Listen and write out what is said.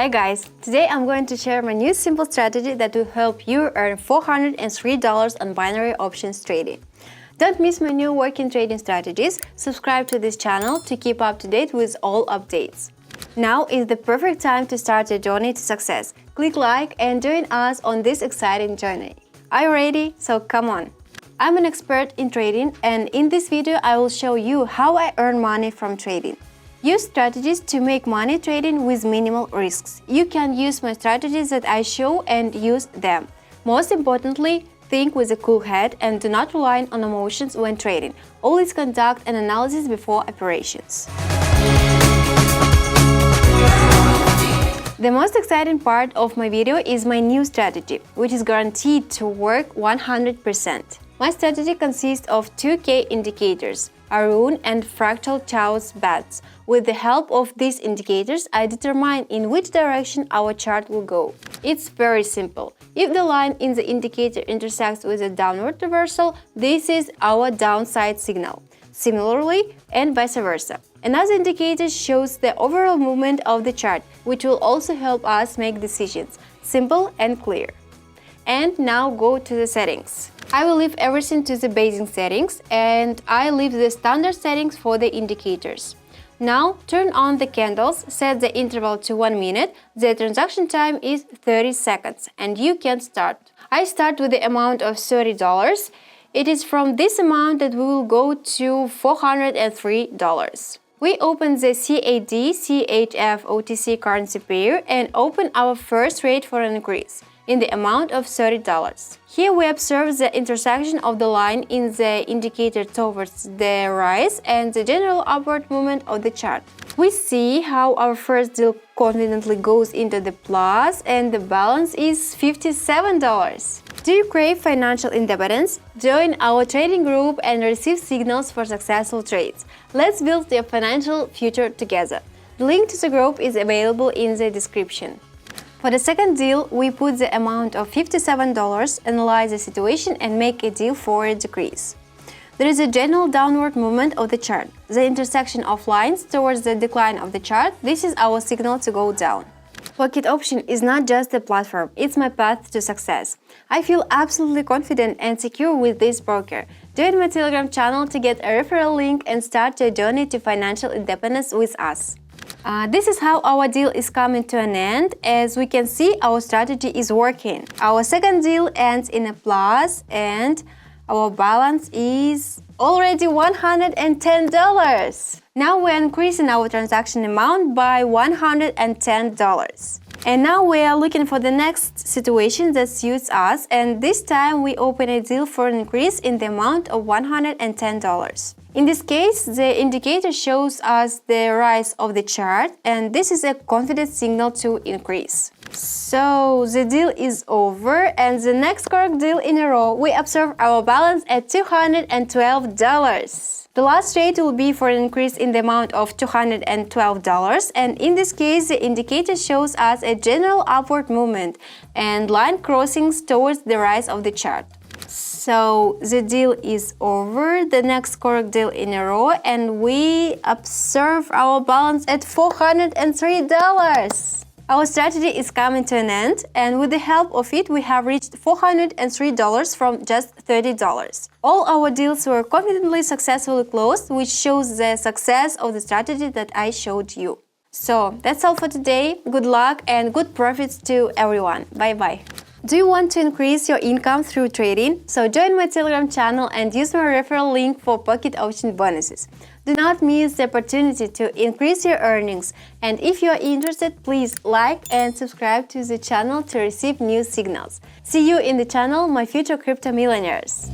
Hi guys! Today I'm going to share my new simple strategy that will help you earn $403 on binary options trading. Don't miss my new working trading strategies. Subscribe to this channel to keep up to date with all updates. Now is the perfect time to start your journey to success. Click like and join us on this exciting journey. Are you ready? So come on! I'm an expert in trading, and in this video I will show you how I earn money from trading. Use strategies to make money trading with minimal risks. You can use my strategies that I show and use them. Most importantly, think with a cool head and do not rely on emotions when trading. Always conduct an analysis before operations. The most exciting part of my video is my new strategy, which is guaranteed to work 100%. My strategy consists of 2K indicators, a rune and fractal chaos bats. With the help of these indicators, I determine in which direction our chart will go. It's very simple. If the line in the indicator intersects with a downward reversal, this is our downside signal. Similarly, and vice versa. Another indicator shows the overall movement of the chart, which will also help us make decisions. Simple and clear. And now go to the settings. I will leave everything to the basic settings, and I leave the standard settings for the indicators. Now turn on the candles, set the interval to 1 minute, the transaction time is 30 seconds, and you can start. I start with the amount of $30. It is from this amount that we will go to $403. We open the CAD CHF OTC currency pair and open our first trade for an increase in the amount of $30. Here we observe the intersection of the line in the indicator towards the rise and the general upward movement of the chart. We see how our first deal confidently goes into the plus and the balance is $57. Do you crave financial independence? Join our trading group and receive signals for successful trades. Let's build your financial future together. The link to the group is available in the description. For the second deal, we put the amount of $57, analyze the situation and make a deal for a decrease. There is a general downward movement of the chart, the intersection of lines towards the decline of the chart. This is our signal to go down. Pocket Option is not just a platform, it's my path to success. I feel absolutely confident and secure with this broker. Join my Telegram channel to get a referral link and start your journey to financial independence with us. This is how our deal is coming to an end. As we can see, our strategy is working. Our second deal ends in a plus and our balance is already $110. Now we're increasing our transaction amount by $110. And now we are looking for the next situation that suits us, and this time we open a deal for an increase in the amount of $110. In this case, the indicator shows us the rise of the chart, and this is a confident signal to increase. So the deal is over, and the next correct deal in a row, we observe our balance at $212. The last trade will be for an increase in the amount of $212, and in this case, the indicator shows us a general upward movement and line crossings towards the rise of the chart. So the deal is over, the next correct deal in a row, and we observe our balance at $403. Our strategy is coming to an end, and with the help of it, we have reached $403 from just $30. All our deals were confidently successfully closed, which shows the success of the strategy that I showed you. So that's all for today. Good luck and good profits to everyone. Bye-bye. Do you want to increase your income through trading? So join my Telegram channel and use my referral link for pocket option bonuses. Do not miss the opportunity to increase your earnings. And if you are interested, please like and subscribe to the channel to receive new signals. See you in the channel, my future crypto millionaires.